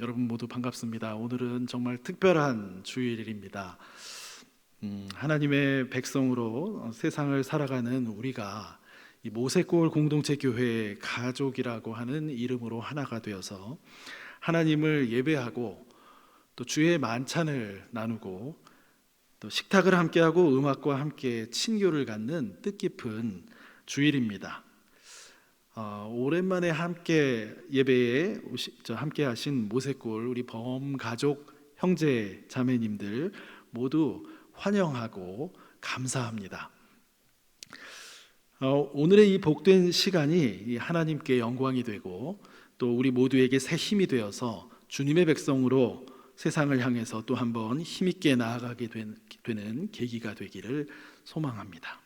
여러분 모두 반갑습니다. 오늘은 정말 특별한 주일입니다. 하나님의 백성으로 세상을 살아가는 우리가 이 모세골 공동체 교회의 가족이라고 하는 이름으로 하나가 되어서 하나님을 예배하고 또 주의 만찬을 나누고 또 식탁을 함께하고 음악과 함께 친교를 갖는 뜻깊은 주일입니다. 오랜만에 함께 예배에 함께 하신 모세골 우리 범가족 형제 자매님들 모두 환영하고 감사합니다. 오늘의 이 복된 시간이 하나님께 영광이 되고 또 우리 모두에게 새 힘이 되어서 주님의 백성으로 세상을 향해서 또 한번 힘있게 나아가게 되는 계기가 되기를 소망합니다.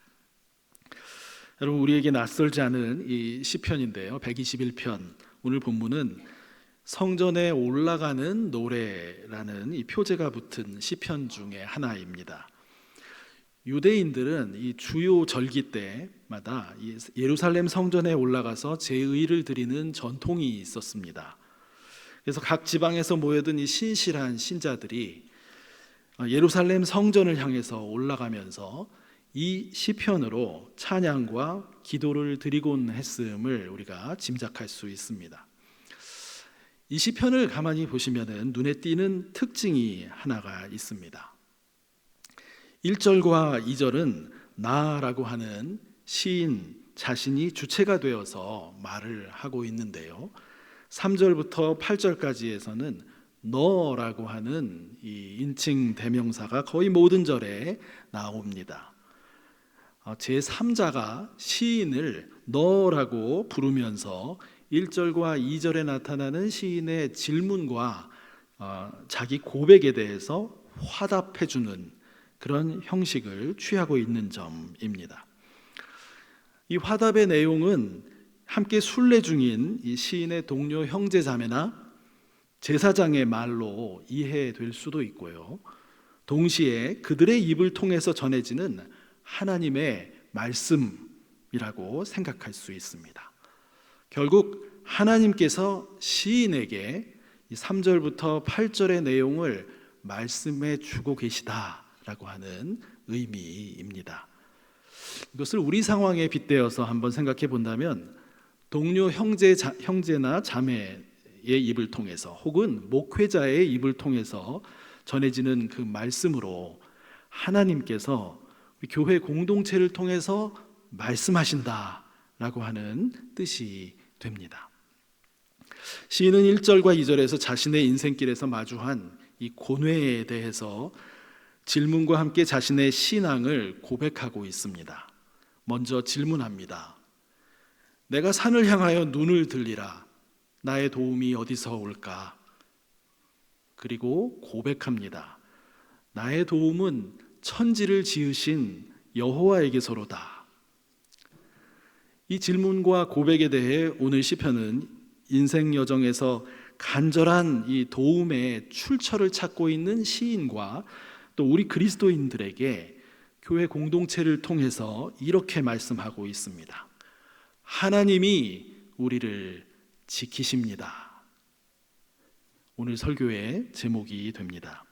여러분, 우리에게 낯설지 않은 이 시편인데요, 121편 오늘 본문은 성전에 올라가는 노래라는 이 표제가 붙은 시편 중에 하나입니다. 유대인들은 이 주요 절기 때마다 이 예루살렘 성전에 올라가서 제의를 드리는 전통이 있었습니다. 그래서 각 지방에서 모여든 이 신실한 신자들이 예루살렘 성전을 향해서 올라가면서 이 시편으로 찬양과 기도를 드리곤 했음을 우리가 짐작할 수 있습니다. 이 시편을 가만히 보시면 눈에 띄는 특징이 하나가 있습니다. 1절과 2절은 나라고 하는 시인 자신이 주체가 되어서 말을 하고 있는데요, 3절부터 8절까지에서는 너라고 하는 이 인칭 대명사가 거의 모든 절에 나옵니다. 제3자가 시인을 너라고 부르면서 1절과 2절에 나타나는 시인의 질문과 자기 고백에 대해서 화답해주는 그런 형식을 취하고 있는 점입니다. 이 화답의 내용은 함께 순례 중인 이 시인의 동료 형제 자매나 제사장의 말로 이해될 수도 있고요, 동시에 그들의 입을 통해서 전해지는 하나님의 말씀이라고 생각할 수 있습니다. 결국 하나님께서 시인에게 3절부터 8절의 내용을 말씀해 주고 계시다라고 하는 의미입니다. 이것을 우리 상황에 빗대어서 한번 생각해 본다면 동료 형제나 자매의 입을 통해서 혹은 목회자의 입을 통해서 전해지는 그 말씀으로 하나님께서 교회 공동체를 통해서 말씀하신다라고 하는 뜻이 됩니다. 시인은 1절과 2절에서 자신의 인생길에서 마주한 이 고뇌에 대해서 질문과 함께 자신의 신앙을 고백하고 있습니다. 먼저 질문합니다. 내가 산을 향하여 눈을 들리라. 나의 도움이 어디서 올까? 그리고 고백합니다. 나의 도움은 천지를 지으신 여호와에게서로다. 이 질문과 고백에 대해 오늘 시편은 인생 여정에서 간절한 이 도움의 출처를 찾고 있는 시인과 또 우리 그리스도인들에게 교회 공동체를 통해서 이렇게 말씀하고 있습니다. 하나님이 우리를 지키십니다. 오늘 설교의 제목이 됩니다.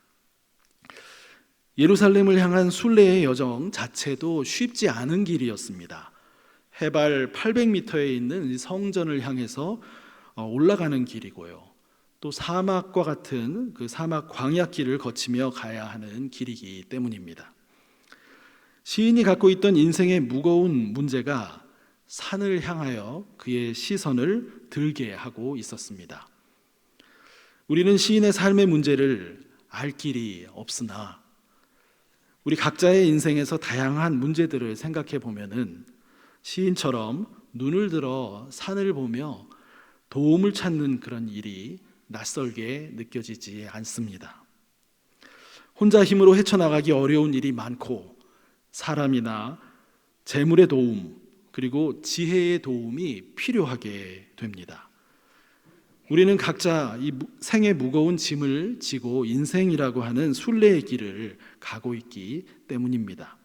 예루살렘을 향한 순례의 여정 자체도 쉽지 않은 길이었습니다. 해발 800m에 있는 성전을 향해서 올라가는 길이고요, 또 사막과 같은 그 사막 광야길을 거치며 가야 하는 길이기 때문입니다. 시인이 갖고 있던 인생의 무거운 문제가 산을 향하여 그의 시선을 들게 하고 있었습니다. 우리는 시인의 삶의 문제를 알 길이 없으나 우리 각자의 인생에서 다양한 문제들을 생각해 보면은 시인처럼 눈을 들어 산을 보며 도움을 찾는 그런 일이 낯설게 느껴지지 않습니다. 혼자 힘으로 헤쳐나가기 어려운 일이 많고 사람이나 재물의 도움 그리고 지혜의 도움이 필요하게 됩니다. 우리는 각자 이 생의 무거운 짐을 지고 인생이라고 하는 순례의 길을 가고 있기 때문입니다.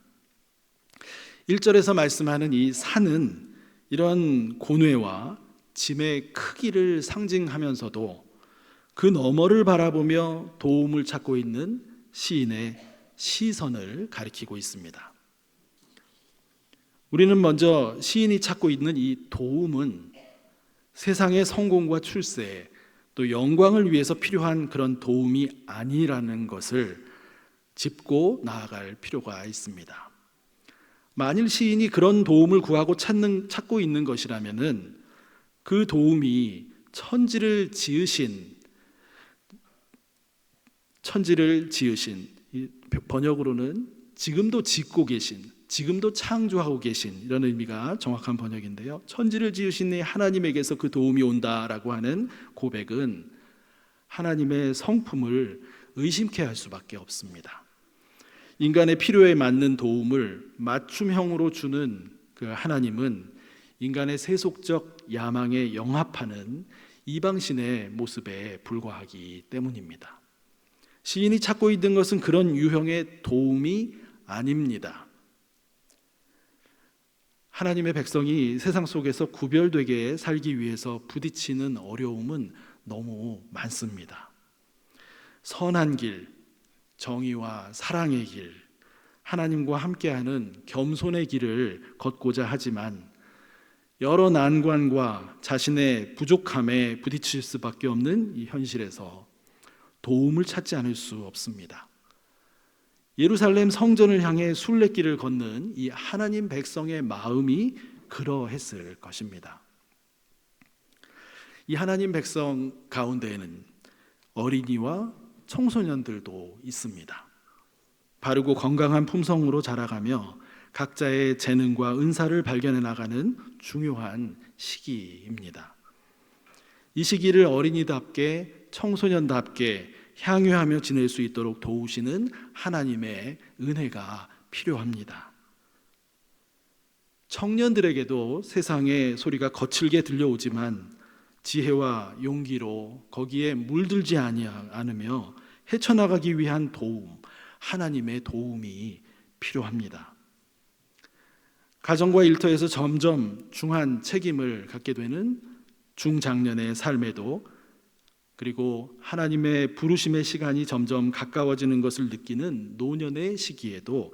1절에서 말씀하는 이 산은 이런 고뇌와 짐의 크기를 상징하면서도 그 너머를 바라보며 도움을 찾고 있는 시인의 시선을 가리키고 있습니다. 우리는 먼저 시인이 찾고 있는 이 도움은 세상의 성공과 출세, 또 영광을 위해서 필요한 그런 도움이 아니라는 것을 짚고 나아갈 필요가 있습니다. 만일 시인이 그런 도움을 구하고 찾고 있는 것이라면은 그 도움이 천지를 지으신 번역으로는 지금도 짓고 계신, 지금도 창조하고 계신, 이런 의미가 정확한 번역인데요. 천지를 지으신 이 하나님에게서 그 도움이 온다라고 하는 고백은 하나님의 성품을 의심케 할 수밖에 없습니다. 인간의 필요에 맞는 도움을 맞춤형으로 주는 그 하나님은 인간의 세속적 야망에 영합하는 이방신의 모습에 불과하기 때문입니다. 시인이 찾고 있는 것은 그런 유형의 도움이 아닙니다. 하나님의 백성이 세상 속에서 구별되게 살기 위해서 부딪히는 어려움은 너무 많습니다. 선한 길, 정의와 사랑의 길, 하나님과 함께하는 겸손의 길을 걷고자 하지만 여러 난관과 자신의 부족함에 부딪힐 수밖에 없는 이 현실에서 도움을 찾지 않을 수 없습니다. 예루살렘 성전을 향해 순례길을 걷는 이 하나님 백성의 마음이 그러했을 것입니다. 이 하나님 백성 가운데에는 어린이와 청소년들도 있습니다. 바르고 건강한 품성으로 자라가며 각자의 재능과 은사를 발견해 나가는 중요한 시기입니다. 이 시기를 어린이답게 청소년답게 향유하며 지낼 수 있도록 도우시는 하나님의 은혜가 필요합니다. 청년들에게도 세상의 소리가 거칠게 들려오지만 지혜와 용기로 거기에 물들지 않으며 헤쳐나가기 위한 도움, 하나님의 도움이 필요합니다. 가정과 일터에서 점점 중한 책임을 갖게 되는 중장년의 삶에도, 그리고 하나님의 부르심의 시간이 점점 가까워지는 것을 느끼는 노년의 시기에도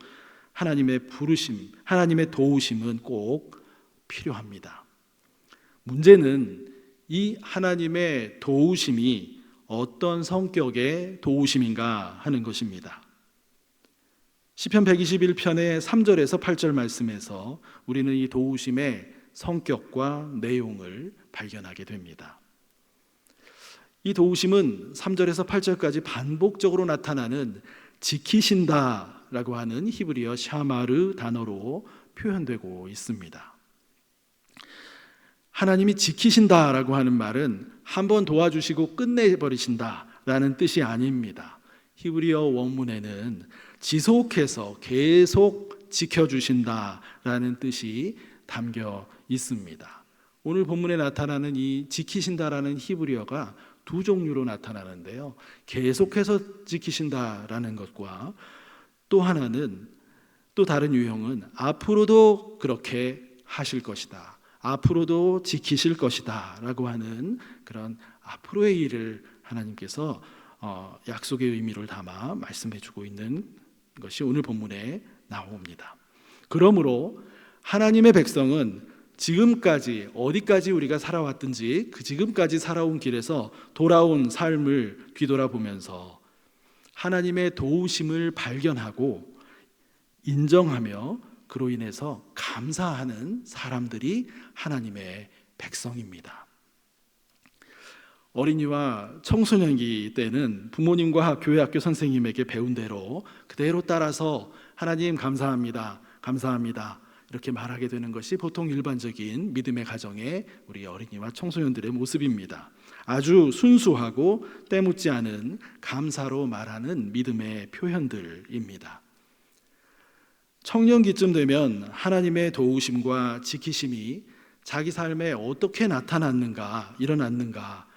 하나님의 부르심, 하나님의 도우심은 꼭 필요합니다. 문제는 이 하나님의 도우심이 어떤 성격의 도우심인가 하는 것입니다. 시편 121편의 3절에서 8절 말씀에서 우리는 이 도우심의 성격과 내용을 발견하게 됩니다. 이 도우심은 3절에서 8절까지 반복적으로 나타나는 지키신다라고 하는 히브리어 샤마르 단어로 표현되고 있습니다. 하나님이 지키신다라고 하는 말은 한번 도와주시고 끝내버리신다라는 뜻이 아닙니다. 히브리어 원문에는 지속해서 계속 지켜주신다라는 뜻이 담겨 있습니다. 오늘 본문에 나타나는 이 지키신다라는 히브리어가 두 종류로 나타나는데요. 계속해서 지키신다라는 것과 또 하나는, 또 다른 유형은 앞으로도 그렇게 하실 것이다, 앞으로도 지키실 것이다 라고 하는 그런 앞으로의 일을 하나님께서 약속의 의미를 담아 말씀해 주고 있는 것이 오늘 본문에 나옵니다. 그러므로 하나님의 백성은 지금까지 어디까지 우리가 살아왔든지 그 지금까지 살아온 길에서 돌아온 삶을 뒤돌아보면서 하나님의 도우심을 발견하고 인정하며 그로 인해서 감사하는 사람들이 하나님의 백성입니다. 어린이와 청소년기 때는 부모님과 교회 학교 선생님에게 배운 대로 그대로 따라서 하나님 감사합니다, 감사합니다 이렇게 말하게 되는 것이 보통 일반적인 믿음의 가정의 우리 어린이와 청소년들의 모습입니다. 아주 순수하고 때묻지 않은 감사로 말하는 믿음의 표현들입니다. 청년기쯤 되면 하나님의 도우심과 지키심이 자기 삶에 어떻게 나타났는가, 일어났는가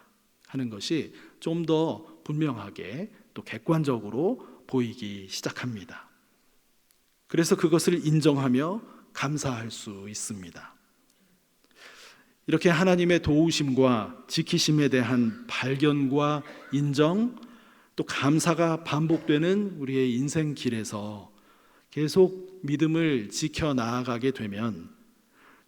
하는 것이 좀 더 분명하게 또 객관적으로 보이기 시작합니다. 그래서 그것을 인정하며 감사할 수 있습니다. 이렇게 하나님의 도우심과 지키심에 대한 발견과 인정, 또 감사가 반복되는 우리의 인생 길에서 계속 믿음을 지켜 나아가게 되면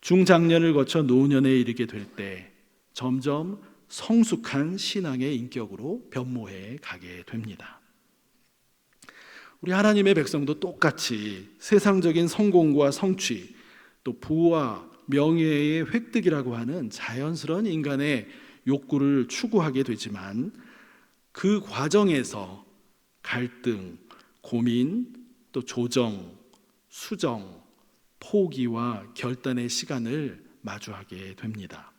중장년을 거쳐 노년에 이르게 될 때 점점 성숙한 신앙의 인격으로 변모해 가게 됩니다. 우리 하나님의 백성도 똑같이 세상적인 성공과 성취, 또 부와 명예의 획득이라고 하는 자연스러운 인간의 욕구를 추구하게 되지만 그 과정에서 갈등, 고민, 또 조정, 수정, 포기와 결단의 시간을 마주하게 됩니다.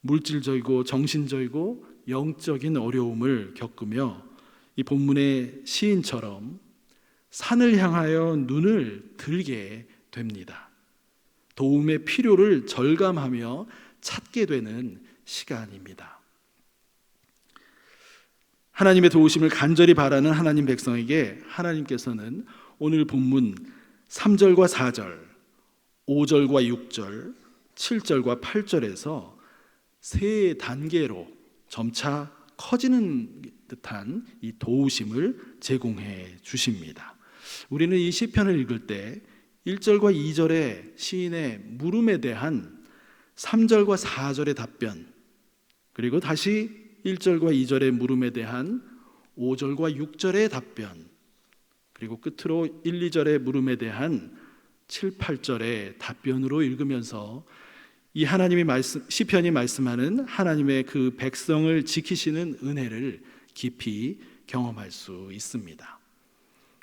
물질적이고 정신적이고 영적인 어려움을 겪으며 이 본문의 시인처럼 산을 향하여 눈을 들게 됩니다. 도움의 필요를 절감하며 찾게 되는 시간입니다. 하나님의 도우심을 간절히 바라는 하나님 백성에게 하나님께서는 오늘 본문 3절과 4절, 5절과 6절, 7절과 8절에서 세 단계로 점차 커지는 듯한 이 도우심을 제공해 주십니다. 우리는 이 시편을 읽을 때 1절과 2절의 시인의 물음에 대한 3절과 4절의 답변, 그리고 다시 1절과 2절의 물음에 대한 5절과 6절의 답변, 그리고 끝으로 1, 2절의 물음에 대한 7, 8절의 답변으로 읽으면서 이 하나님이 시편이 말씀하는 하나님의 그 백성을 지키시는 은혜를 깊이 경험할 수 있습니다.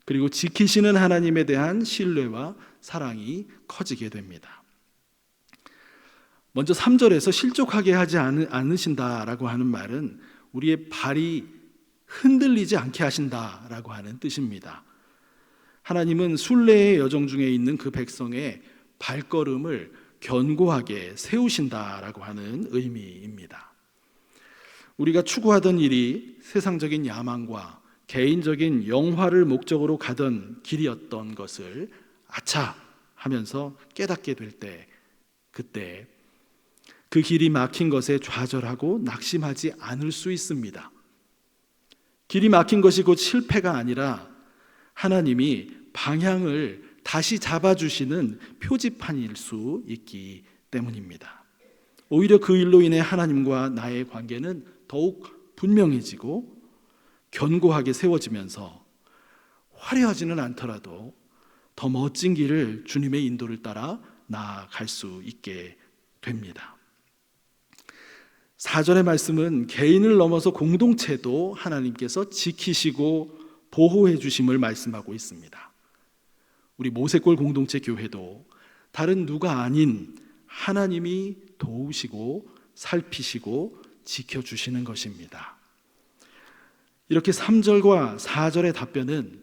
그리고 지키시는 하나님에 대한 신뢰와 사랑이 커지게 됩니다. 먼저 3절에서 실족하게 하지 않으신다라고 하는 말은 우리의 발이 흔들리지 않게 하신다라고 하는 뜻입니다. 하나님은 순례의 여정 중에 있는 그 백성의 발걸음을 견고하게 세우신다라고 하는 의미입니다. 우리가 추구하던 일이 세상적인 야망과 개인적인 영화를 목적으로 가던 길이었던 것을 아차 하면서 깨닫게 될 때, 그때 그 길이 막힌 것에 좌절하고 낙심하지 않을 수 있습니다. 길이 막힌 것이 곧 실패가 아니라 하나님이 방향을 다시 잡아주시는 표지판일 수 있기 때문입니다. 오히려 그 일로 인해 하나님과 나의 관계는 더욱 분명해지고 견고하게 세워지면서 화려하지는 않더라도 더 멋진 길을 주님의 인도를 따라 나아갈 수 있게 됩니다. 4절의 말씀은 개인을 넘어서 공동체도 하나님께서 지키시고 보호해 주심을 말씀하고 있습니다. 우리 모세골 공동체 교회도 다른 누가 아닌 하나님이 도우시고 살피시고 지켜주시는 것입니다. 이렇게 3절과 4절의 답변은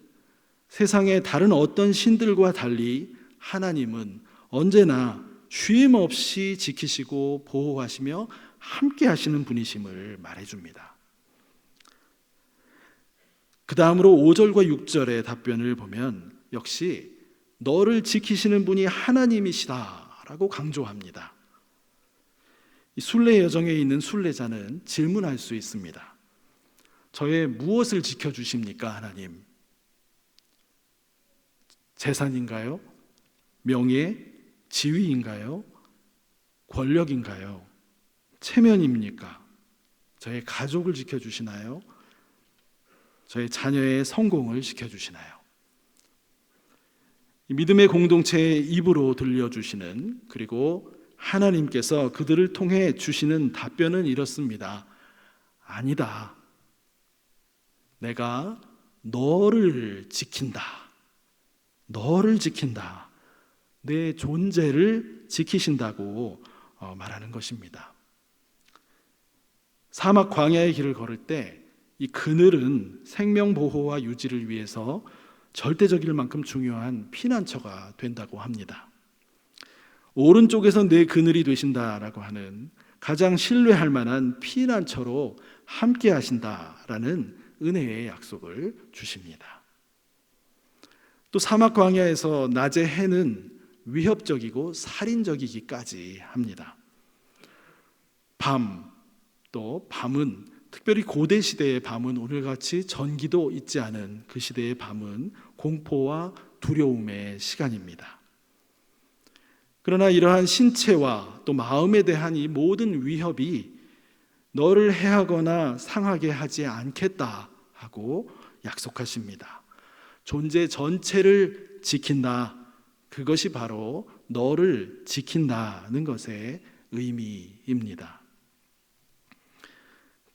세상의 다른 어떤 신들과 달리 하나님은 언제나 쉼 없이 지키시고 보호하시며 함께 하시는 분이심을 말해줍니다. 그 다음으로 5절과 6절의 답변을 보면 역시 너를 지키시는 분이 하나님이시다라고 강조합니다. 이 순례 여정에 있는 순례자는 질문할 수 있습니다. 저의 무엇을 지켜주십니까, 하나님? 재산인가요? 명예? 지위인가요? 권력인가요? 체면입니까? 저의 가족을 지켜주시나요? 저의 자녀의 성공을 지켜주시나요? 믿음의 공동체의 입으로 들려주시는, 그리고 하나님께서 그들을 통해 주시는 답변은 이렇습니다. 아니다. 내가 너를 지킨다. 너를 지킨다. 내 존재를 지키신다고 말하는 것입니다. 사막 광야의 길을 걸을 때 이 그늘은 생명 보호와 유지를 위해서 절대적일 만큼 중요한 피난처가 된다고 합니다. 오른쪽에서 내 그늘이 되신다라고 하는 가장 신뢰할 만한 피난처로 함께 하신다라는 은혜의 약속을 주십니다. 또 사막 광야에서 낮의 해는 위협적이고 살인적이기까지 합니다. 또 밤은, 특별히 고대 시대의 밤은 오늘같이 전기도 있지 않은 그 시대의 밤은 공포와 두려움의 시간입니다. 그러나 이러한 신체와 또 마음에 대한 이 모든 위협이 너를 해하거나 상하게 하지 않겠다 하고 약속하십니다. 존재 전체를 지킨다. 그것이 바로 너를 지킨다는 것의 의미입니다.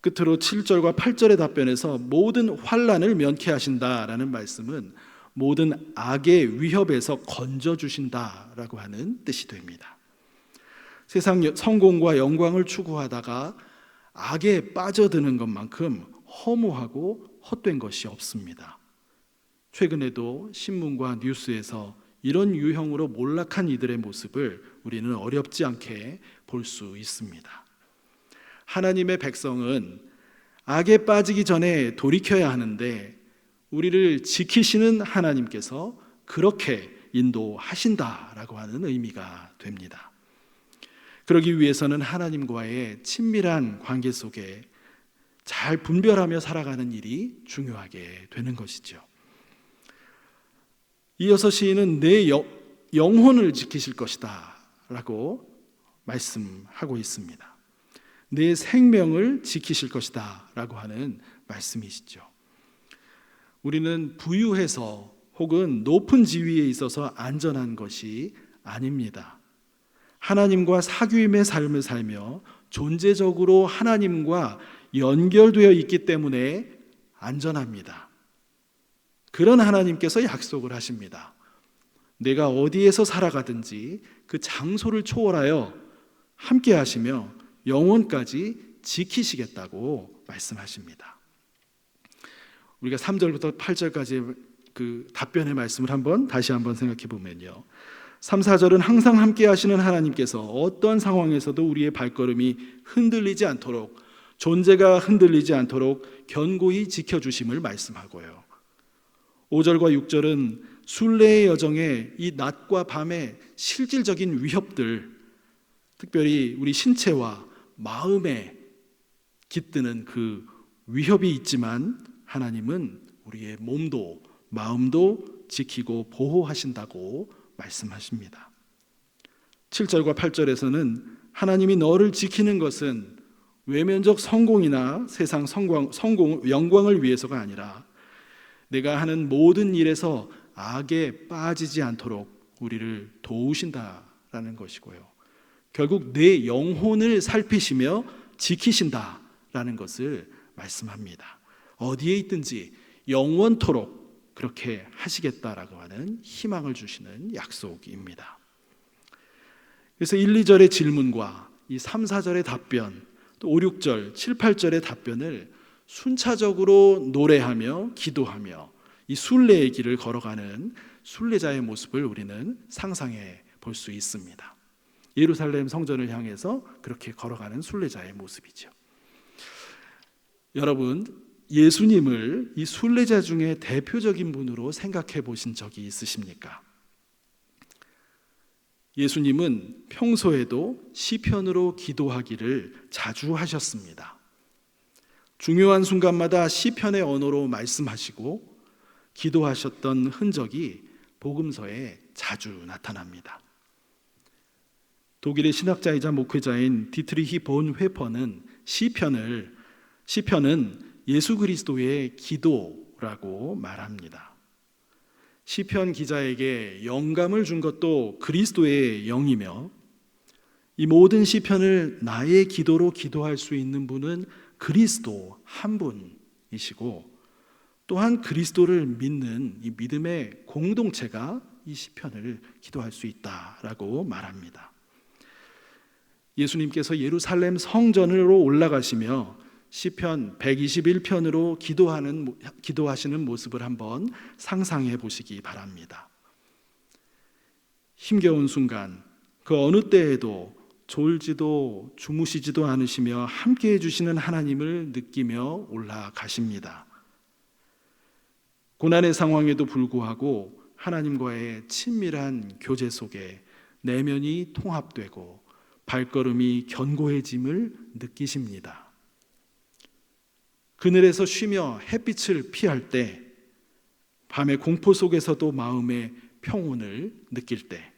끝으로 7절과 8절의 답변에서 모든 환난을 면케하신다라는 말씀은 모든 악의 위협에서 건져주신다라고 하는 뜻이 됩니다. 세상 성공과 영광을 추구하다가 악에 빠져드는 것만큼 허무하고 헛된 것이 없습니다. 최근에도 신문과 뉴스에서 이런 유형으로 몰락한 이들의 모습을 우리는 어렵지 않게 볼 수 있습니다. 하나님의 백성은 악에 빠지기 전에 돌이켜야 하는데 우리를 지키시는 하나님께서 그렇게 인도하신다라고 하는 의미가 됩니다. 그러기 위해서는 하나님과의 친밀한 관계 속에 잘 분별하며 살아가는 일이 중요하게 되는 것이죠. 이어서 시인은 내 영혼을 지키실 것이다 라고 말씀하고 있습니다. 내 생명을 지키실 것이다 라고 하는 말씀이시죠. 우리는 부유해서 혹은 높은 지위에 있어서 안전한 것이 아닙니다. 하나님과 사귐의 삶을 살며 존재적으로 하나님과 연결되어 있기 때문에 안전합니다. 그런 하나님께서 약속을 하십니다. 내가 어디에서 살아가든지 그 장소를 초월하여 함께 하시며 영원까지 지키시겠다고 말씀하십니다. 우리가 3절부터 8절까지 그 답변의 말씀을 다시 한번 생각해 보면요, 3, 4절은 항상 함께 하시는 하나님께서 어떤 상황에서도 우리의 발걸음이 흔들리지 않도록, 존재가 흔들리지 않도록 견고히 지켜주심을 말씀하고요, 5절과 6절은 순례의 여정에 이 낮과 밤의 실질적인 위협들, 특별히 우리 신체와 마음에 깃드는 그 위협이 있지만 하나님은 우리의 몸도 마음도 지키고 보호하신다고 말씀하십니다. 7절과 8절에서는 하나님이 너를 지키는 것은 외면적 성공이나 세상 영광을 위해서가 아니라 내가 하는 모든 일에서 악에 빠지지 않도록 우리를 도우신다라는 것이고요, 결국 내 영혼을 살피시며 지키신다라는 것을 말씀합니다. 어디에 있든지 영원토록 그렇게 하시겠다라고 하는 희망을 주시는 약속입니다. 그래서 1, 2절의 질문과 이 3, 4절의 답변, 또 5, 6절, 7, 8절의 답변을 순차적으로 노래하며 기도하며 이 순례의 길을 걸어가는 순례자의 모습을 우리는 상상해 볼 수 있습니다. 예루살렘 성전을 향해서 그렇게 걸어가는 순례자의 모습이죠. 여러분, 예수님을 이 순례자 중에 대표적인 분으로 생각해 보신 적이 있으십니까? 예수님은 평소에도 시편으로 기도하기를 자주 하셨습니다. 중요한 순간마다 시편의 언어로 말씀하시고 기도하셨던 흔적이 복음서에 자주 나타납니다. 독일의 신학자이자 목회자인 디트리히 본 회퍼는 시편은 예수 그리스도의 기도라고 말합니다. 시편 기자에게 영감을 준 것도 그리스도의 영이며 이 모든 시편을 나의 기도로 기도할 수 있는 분은 그리스도 한 분이시고, 또한 그리스도를 믿는 이 믿음의 공동체가 이 시편을 기도할 수 있다라고 말합니다. 예수님께서 예루살렘 성전으로 올라가시며 시편 121편으로 기도하시는 모습을 한번 상상해 보시기 바랍니다. 힘겨운 순간, 그 어느 때에도 졸지도 주무시지도 않으시며 함께해 주시는 하나님을 느끼며 올라가십니다. 고난의 상황에도 불구하고 하나님과의 친밀한 교제 속에 내면이 통합되고 발걸음이 견고해짐을 느끼십니다. 그늘에서 쉬며 햇빛을 피할 때, 밤의 공포 속에서도 마음의 평온을 느낄 때,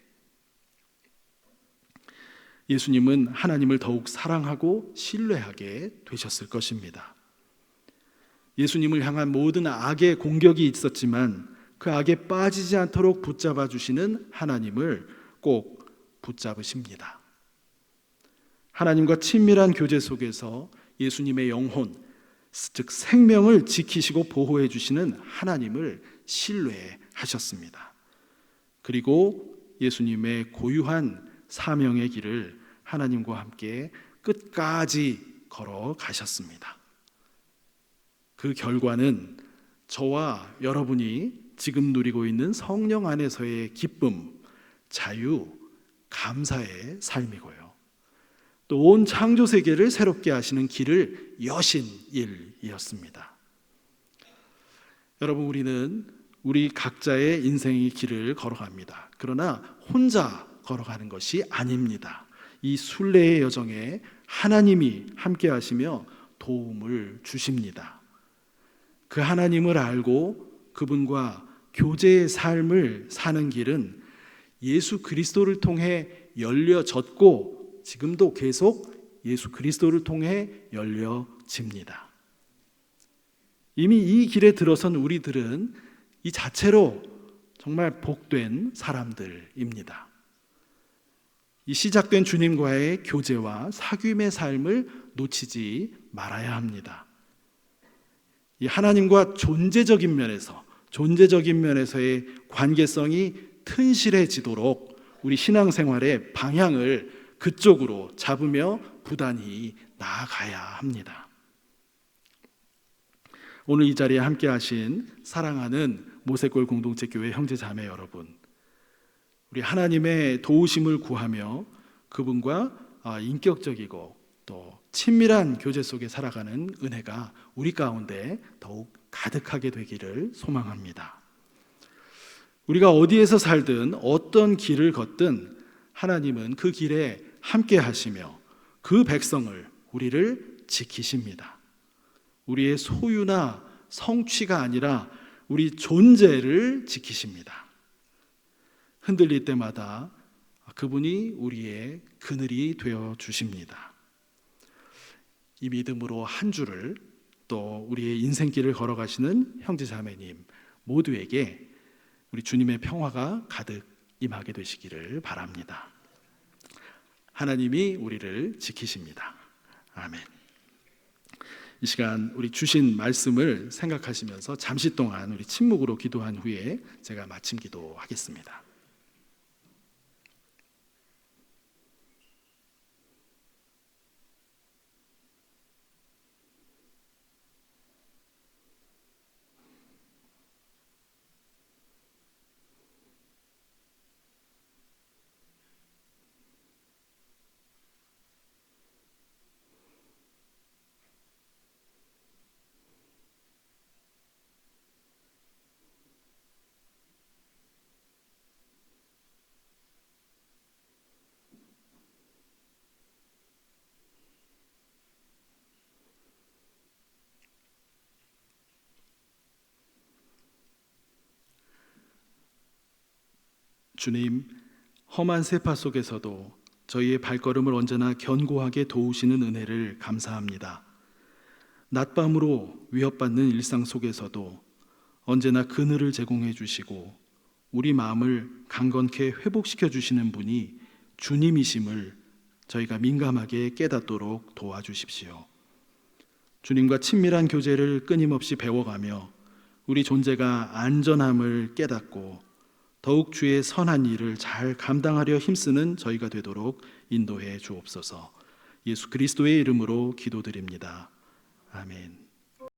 예수님은 하나님을 더욱 사랑하고 신뢰하게 되셨을 것입니다. 예수님을 향한 모든 악의 공격이 있었지만 그 악에 빠지지 않도록 붙잡아 주시는 하나님을 꼭 붙잡으십니다. 하나님과 친밀한 교제 속에서 예수님의 영혼, 즉 생명을 지키시고 보호해 주시는 하나님을 신뢰하셨습니다. 그리고 예수님의 고유한 사명의 길을 하나님과 함께 끝까지 걸어가셨습니다. 그 결과는 저와 여러분이 지금 누리고 있는 성령 안에서의 기쁨, 자유, 감사의 삶이고요, 또 온 창조 세계를 새롭게 하시는 길을 여신 일이었습니다. 여러분, 우리는 우리 각자의 인생의 길을 걸어갑니다. 그러나 혼자 걸어가는 것이 아닙니다. 이 순례의 여정에 하나님이 함께 하시며 도움을 주십니다. 그 하나님을 알고 그분과 교제의 삶을 사는 길은 예수 그리스도를 통해 열려졌고 지금도 계속 예수 그리스도를 통해 열려집니다. 이미 이 길에 들어선 우리들은 이 자체로 정말 복된 사람들입니다. 이 시작된 주님과의 교제와 사귐의 삶을 놓치지 말아야 합니다. 이 하나님과 존재적인 면에서의 관계성이 튼실해지도록 우리 신앙생활의 방향을 그쪽으로 잡으며 부단히 나아가야 합니다. 오늘 이 자리에 함께 하신 사랑하는 모세골 공동체 교회 형제 자매 여러분, 우리 하나님의 도우심을 구하며 그분과 인격적이고 또 친밀한 교제 속에 살아가는 은혜가 우리 가운데 더욱 가득하게 되기를 소망합니다. 우리가 어디에서 살든 어떤 길을 걷든 하나님은 그 길에 함께 하시며 그 백성을, 우리를 지키십니다. 우리의 소유나 성취가 아니라 우리 존재를 지키십니다. 흔들릴 때마다 그분이 우리의 그늘이 되어 주십니다. 이 믿음으로 한 주를, 또 우리의 인생길을 걸어가시는 형제자매님 모두에게 우리 주님의 평화가 가득 임하게 되시기를 바랍니다. 하나님이 우리를 지키십니다. 아멘. 이 시간 우리 주신 말씀을 생각하시면서 잠시 동안 우리 침묵으로 기도한 후에 제가 마침 기도하겠습니다. 주님, 험한 세파 속에서도 저희의 발걸음을 언제나 견고하게 도우시는 은혜를 감사합니다. 낮밤으로 위협받는 일상 속에서도 언제나 그늘을 제공해 주시고 우리 마음을 강건케 회복시켜 주시는 분이 주님이심을 저희가 민감하게 깨닫도록 도와주십시오. 주님과 친밀한 교제를 끊임없이 배워가며 우리 존재가 안전함을 깨닫고 더욱 주의 선한 일을 잘 감당하려 힘쓰는 저희가 되도록 인도해 주옵소서. 예수 그리스도의 이름으로 기도드립니다. 아멘.